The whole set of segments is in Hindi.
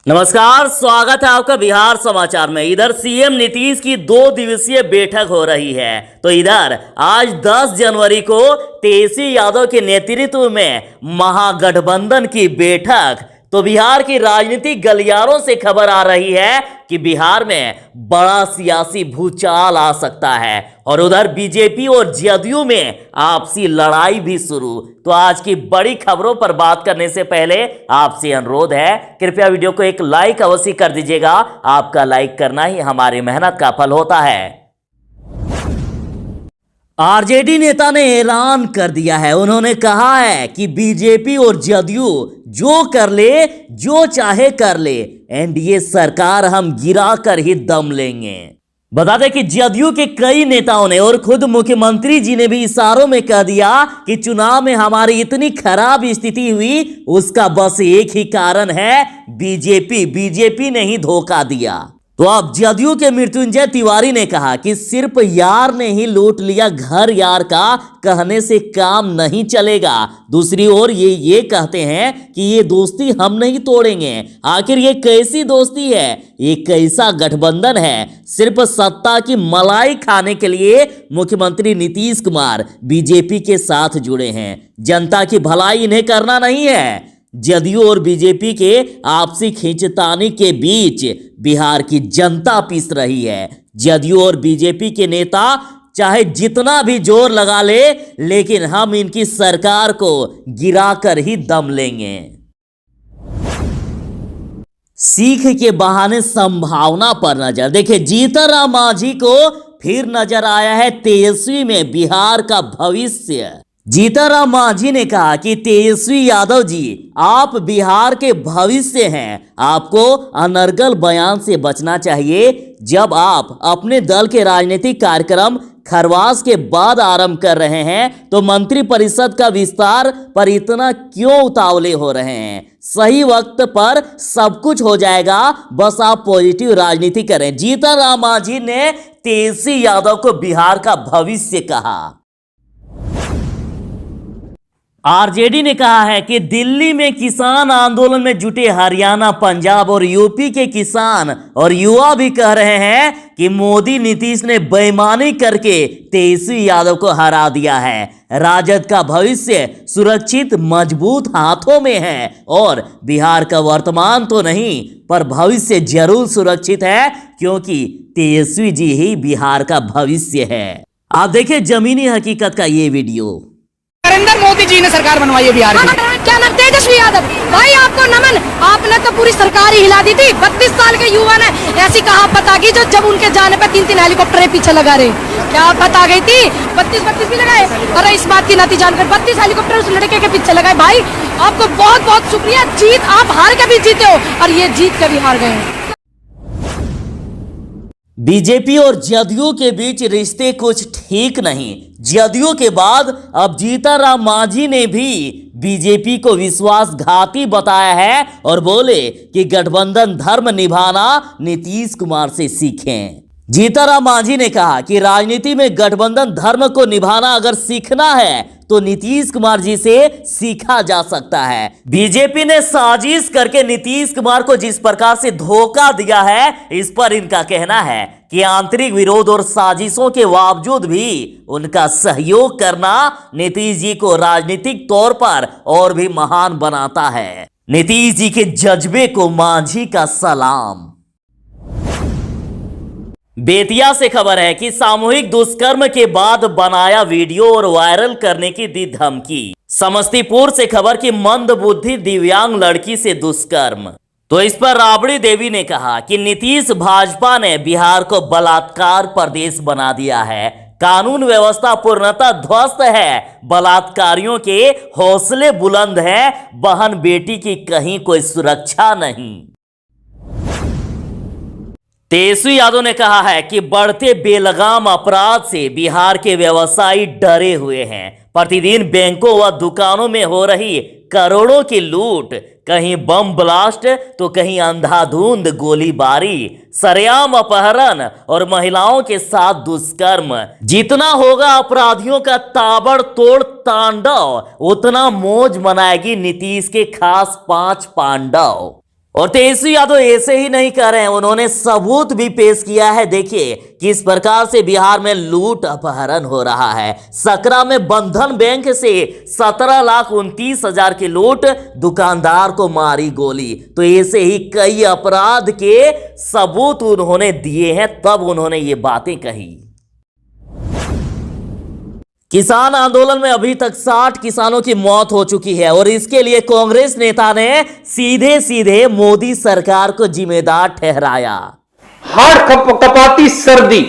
नमस्कार, स्वागत है आपका बिहार समाचार में। इधर सीएम नीतीश की 2 दिवसीय बैठक हो रही है, तो इधर आज 10 जनवरी को तेजस्वी यादव के नेतृत्व में महागठबंधन की बैठक। तो बिहार की राजनीतिक गलियारों से खबर आ रही है कि बिहार में बड़ा सियासी भूचाल आ सकता है और उधर बीजेपी और जदयू में आपसी लड़ाई भी शुरू। तो आज की बड़ी खबरों पर बात करने से पहले आपसे अनुरोध है, कृपया वीडियो को एक लाइक अवश्य कर दीजिएगा। आपका लाइक करना ही हमारी मेहनत का फल होता है। आरजेडी नेता ने ऐलान कर दिया है, उन्होंने कहा है कि बीजेपी और जदयू जो कर ले, जो चाहे कर ले, एनडीए सरकार हम गिरा कर ही दम लेंगे। बता दें कि जदयू के कई नेताओं ने और खुद मुख्यमंत्री जी ने भी इशारों में कह दिया कि चुनाव में हमारी इतनी खराब स्थिति हुई, उसका बस एक ही कारण है, बीजेपी ने ही धोखा दिया। तो अब जदयू के मृत्युंजय तिवारी ने कहा कि सिर्फ यार ने ही लूट लिया घर, यार का कहने से काम नहीं चलेगा। दूसरी ओर ये कहते हैं कि ये दोस्ती हम नहीं तोड़ेंगे। आखिर ये कैसी दोस्ती है, ये कैसा गठबंधन है? सिर्फ सत्ता की मलाई खाने के लिए मुख्यमंत्री नीतीश कुमार बीजेपी के साथ जुड़े हैं। जनता की भलाई इन्हें करना नहीं है। जदयू और बीजेपी के आपसी खींचतानी के बीच बिहार की जनता पिस रही है। जदयू और बीजेपी के नेता चाहे जितना भी जोर लगा ले, लेकिन हम इनकी सरकार को गिराकर ही दम लेंगे। सीख के बहाने संभावना पर नजर। देखिए, जीतन राम मांझी को फिर नजर आया है तेजस्वी में बिहार का भविष्य। जीतन राम मांझी ने कहा कि तेजस्वी यादव जी, आप बिहार के भविष्य हैं। आपको अनर्गल बयान से बचना चाहिए। जब आप अपने दल के राजनीतिक कार्यक्रम खरवास के बाद आरंभ कर रहे हैं, तो मंत्रिपरिषद का विस्तार पर इतना क्यों उतावले हो रहे हैं? सही वक्त पर सब कुछ हो जाएगा, बस आप पॉजिटिव राजनीति करें। जीतन राम मांझी ने तेजस्वी यादव को बिहार का भविष्य कहा। आरजेडी ने कहा है कि दिल्ली में किसान आंदोलन में जुटे हरियाणा, पंजाब और यूपी के किसान और युवा भी कह रहे हैं कि मोदी नीतीश ने बेईमानी करके तेजस्वी यादव को हरा दिया है। राजद का भविष्य सुरक्षित मजबूत हाथों में है और बिहार का वर्तमान तो नहीं, पर भविष्य जरूर सुरक्षित है, क्योंकि तेजस्वी जी ही बिहार का भविष्य है। आप देखिए जमीनी हकीकत का ये वीडियो। नरेंद्र मोदी जी ने सरकार बनवाई है बिहार में। क्या नाम? तेजस्वी यादव। भाई आपको नमन, आपने तो पूरी सरकार ही हिला दी थी। 32 साल के युवा ने ऐसी कहावत आ गई जो जब उनके जाने पे 3-3 हेलीकॉप्टर पीछे लगा रहे। क्या बात आ गई थी? 32 भी लगाए। अरे इस बात की नाती जानकर 32 हेलीकॉप्टर उस लड़के के पीछे लगाए। भाई आपको बहुत बहुत शुक्रिया। जीत आप हार के भी जीते हो और ये जीत के भी हार गए। बीजेपी और जदयू के बीच रिश्ते कुछ ठीक नहीं। जदयू के बाद अब जीतन राम मांझी ने भी बीजेपी को विश्वासघाती बताया है और बोले कि गठबंधन धर्म निभाना नीतीश कुमार से सीखें। जीतन राम मांझी ने कहा कि राजनीति में गठबंधन धर्म को निभाना अगर सीखना है तो नीतीश कुमार जी से सीखा जा सकता है। बीजेपी ने साजिश करके नीतीश कुमार को जिस प्रकार से धोखा दिया है, इस पर इनका कहना है कि आंतरिक विरोध और साजिशों के बावजूद भी उनका सहयोग करना नीतीश जी को राजनीतिक तौर पर और भी महान बनाता है। नीतीश जी के जज्बे को मांझी का सलाम। बेतिया से खबर है कि सामूहिक दुष्कर्म के बाद बनाया वीडियो और वायरल करने की दी धमकी। समस्तीपुर से खबर कि मंदबुद्धि दिव्यांग लड़की से दुष्कर्म। तो इस पर राबड़ी देवी ने कहा कि नीतीश भाजपा ने बिहार को बलात्कार प्रदेश बना दिया है। कानून व्यवस्था पूर्णतः ध्वस्त है। बलात्कारियों के हौसले बुलंद हैं। बहन बेटी की कहीं कोई सुरक्षा नहीं। तेजस्वी यादव ने कहा है कि बढ़ते बेलगाम अपराध से बिहार के व्यवसायी डरे हुए हैं। प्रतिदिन बैंकों व दुकानों में हो रही करोड़ों की लूट, कहीं बम ब्लास्ट तो कहीं अंधाधुंध गोलीबारी, सरेआम अपहरण और महिलाओं के साथ दुष्कर्म। जितना होगा अपराधियों का ताबड़तोड़ तांडव, उतना मौज मनाएगी नीतीश के खास 5 पांडव। और तेजस्वी यादव ऐसे ही नहीं कर रहे हैं, उन्होंने सबूत भी पेश किया है। देखिए किस प्रकार से बिहार में लूट अपहरण हो रहा है। सकरा में बंधन बैंक से 17,29,000 की लूट, दुकानदार को मारी गोली। तो ऐसे ही कई अपराध के सबूत उन्होंने दिए हैं, तब उन्होंने ये बातें कही। किसान आंदोलन में अभी तक 60 किसानों की मौत हो चुकी है और इसके लिए कांग्रेस नेता ने सीधे सीधे मोदी सरकार को जिम्मेदार ठहराया। हाड़ कपाती सर्दी,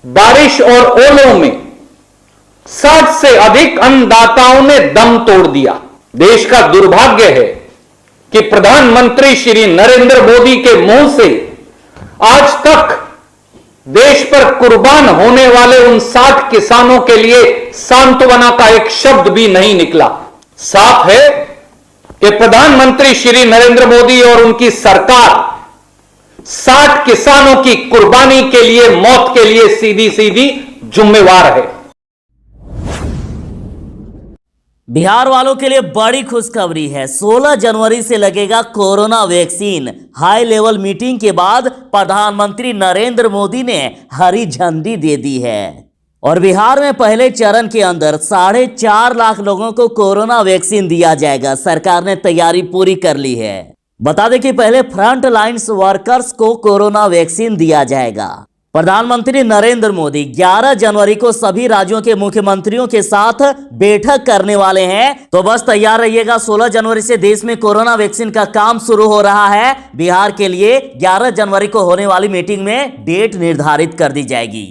बारिश और ओलों में 60 से अधिक अन्नदाताओं ने दम तोड़ दिया। देश का दुर्भाग्य है कि प्रधानमंत्री श्री नरेंद्र मोदी के मुंह से आज तक देश पर कुर्बान होने वाले उन 60 किसानों के लिए सांत्वना का एक शब्द भी नहीं निकला। साफ है कि प्रधानमंत्री श्री नरेंद्र मोदी और उनकी सरकार 60 किसानों की कुर्बानी के लिए, मौत के लिए सीधी सीधी जिम्मेवार है। बिहार वालों के लिए बड़ी खुशखबरी है। 16 जनवरी से लगेगा corona vaccine. High level meeting के बाद प्रधानमंत्री नरेंद्र मोदी ने हरी झंडी दे दी है और बिहार में पहले चरण के अंदर 4.5 लाख लोगों को कोरोना वैक्सीन दिया जाएगा। सरकार ने तैयारी पूरी कर ली है। बता दें कि पहले फ्रंट लाइन्स वर्कर्स को कोरोना वैक्सीन दिया जाएगा। प्रधानमंत्री नरेंद्र मोदी 11 जनवरी को सभी राज्यों के मुख्यमंत्रियों के साथ बैठक करने वाले हैं। तो बस तैयार रहिएगा, 16 जनवरी से देश में कोरोना वैक्सीन का काम शुरू हो रहा है। बिहार के लिए 11 जनवरी को होने वाली मीटिंग में डेट निर्धारित कर दी जाएगी।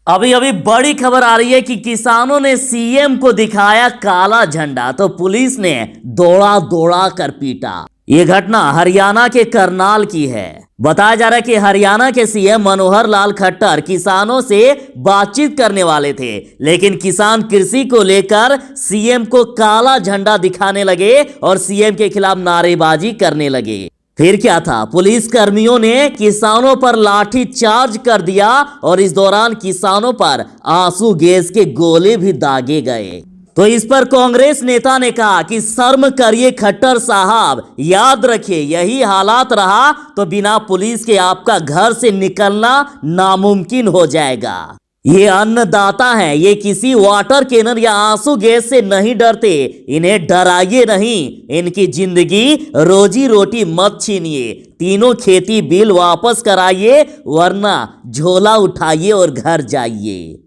अभी अभी बड़ी खबर आ रही है कि किसानों ने सीएम को दिखाया काला झंडा, तो पुलिस ने दौड़ा दौड़ा कर पीटा। ये घटना हरियाणा के करनाल की है। बताया जा रहा है कि हरियाणा के सीएम मनोहर लाल खट्टर किसानों से बातचीत करने वाले थे, लेकिन किसान कृषि को लेकर सीएम को काला झंडा दिखाने लगे और सीएम के खिलाफ नारेबाजी करने लगे। फिर क्या था, पुलिस कर्मियों ने किसानों पर लाठी चार्ज कर दिया और इस दौरान किसानों पर आंसू गैस के गोले भी दागे गए। तो इस पर कांग्रेस नेता ने कहा कि शर्म करिए खट्टर साहब, याद रखिए यही हालात रहा तो बिना पुलिस के आपका घर से निकलना नामुमकिन हो जाएगा। ये अन्नदाता हैं, ये किसी वाटर कैनन या आंसू गैस से नहीं डरते, इन्हें डराइए नहीं, इनकी जिंदगी रोजी रोटी मत छीनिए, तीनों खेती बिल वापस कराइए वरना झोला उठाइए और घर जाइए।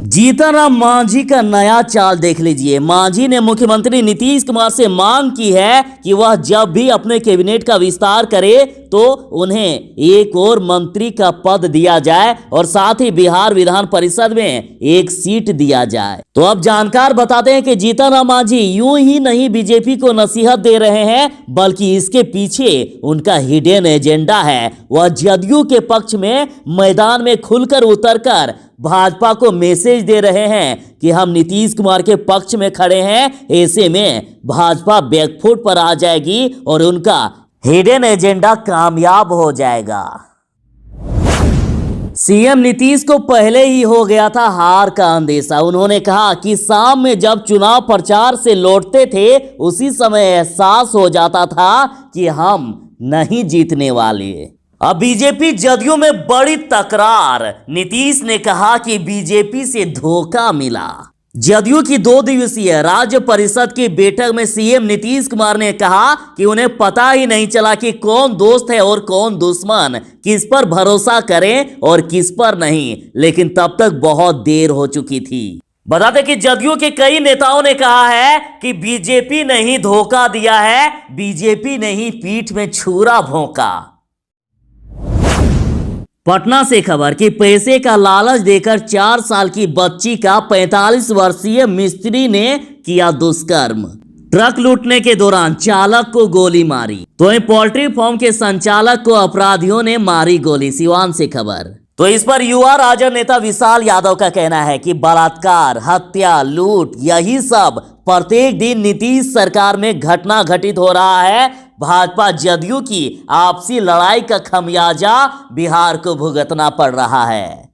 जीतन राम मांझी का नया चाल देख लीजिए। मांझी ने मुख्यमंत्री नीतीश कुमार से मांग की है कि वह जब भी अपने कैबिनेट का विस्तार करे तो उन्हें एक और मंत्री का पद दिया जाए और साथ ही बिहार विधान परिषद में एक सीट दिया जाए। तो अब जानकार बताते हैं कि जीतन राम मांझी यूं ही नहीं बीजेपी को नसीहत दे रहे हैं, बल्कि इसके पीछे उनका हिडन एजेंडा है। वह जदयू के पक्ष में मैदान में खुलकर उतरकर भाजपा को मैसेज दे रहे हैं कि हम नीतीश कुमार के पक्ष में खड़े हैं, ऐसे में भाजपा बैकफुट पर आ जाएगी और उनका हिडन एजेंडा कामयाब हो जाएगा। सीएम नीतीश को पहले ही हो गया था हार का अंदेशा। उन्होंने कहा कि शाम में जब चुनाव प्रचार से लौटते थे उसी समय एहसास हो जाता था कि हम नहीं जीतने वाले। अब बीजेपी जदयू में बड़ी तकरार। नीतीश ने कहा कि बीजेपी से धोखा मिला। जदयू की 2 दिवसीय राज्य परिषद की बैठक में सीएम नीतीश कुमार ने कहा कि उन्हें पता ही नहीं चला कि कौन दोस्त है और कौन दुश्मन, किस पर भरोसा करें और किस पर नहीं, लेकिन तब तक बहुत देर हो चुकी थी। बता दें कि जदयू के कई नेताओं ने कहा है कि बीजेपी ने ही धोखा दिया है, बीजेपी ने ही पीठ में छुरा भोंका। पटना से खबर कि पैसे का लालच देकर 4 साल की बच्ची का 45 वर्षीय मिस्त्री ने किया दुष्कर्म। ट्रक लूटने के दौरान चालक को गोली मारी। तो वहीं पोल्ट्री फार्म के संचालक को अपराधियों ने मारी गोली। सिवान से खबर। तो इस पर युवा राजद नेता विशाल यादव का कहना है कि बलात्कार, हत्या, लूट यही सब प्रत्येक दिन नीतीश सरकार में घटना घटित हो रहा है। भाजपा जदयू की आपसी लड़ाई का खमियाजा बिहार को भुगतना पड़ रहा है।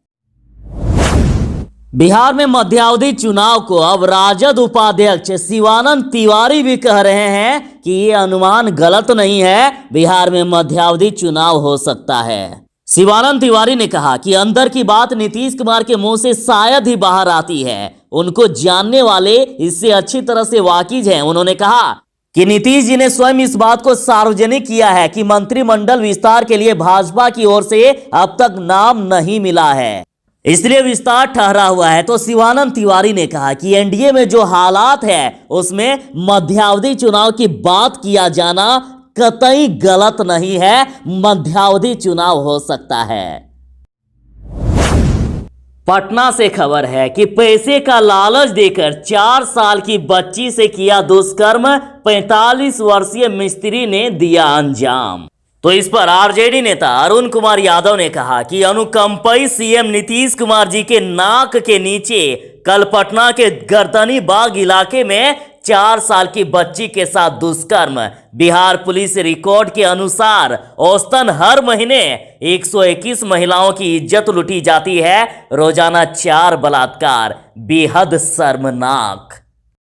बिहार में मध्यावधि चुनाव को अब राजद उपाध्यक्ष शिवानंद तिवारी भी कह रहे हैं कि ये अनुमान गलत नहीं है, बिहार में मध्यावधि चुनाव हो सकता है। शिवानंद तिवारी ने कहा कि अंदर की बात नीतीश कुमार के मुंह से शायद ही बाहर आती है, उनको जानने वाले इससे अच्छी तरह से वाकिफ हैं। उन्होंने कहा कि नीतीश जी ने स्वयं इस बात को सार्वजनिक किया है कि मंत्रिमंडल विस्तार के लिए भाजपा की ओर से अब तक नाम नहीं मिला है, इसलिए विस्तार ठहरा हुआ है। तो शिवानंद तिवारी ने कहा कि एनडीए में जो हालात है उसमें मध्यावधि चुनाव की बात किया जाना कतई गलत नहीं है, मध्यावधि चुनाव हो सकता है। पटना से खबर है कि पैसे का लालच देकर 4 साल की बच्ची से किया दुष्कर्म, 45 वर्षीय मिस्त्री ने दिया अंजाम। तो इस पर आरजेडी नेता अरुण कुमार यादव ने कहा कि अनुकंपी सीएम नीतीश कुमार जी के नाक के नीचे कल पटना के गर्दनी बाग इलाके में 4 साल की बच्ची के साथ दुष्कर्म। बिहार पुलिस रिकॉर्ड के अनुसार औसतन हर महीने 121 महिलाओं की इज्जत लूटी जाती है, रोजाना 4 बलात्कार, बेहद शर्मनाक।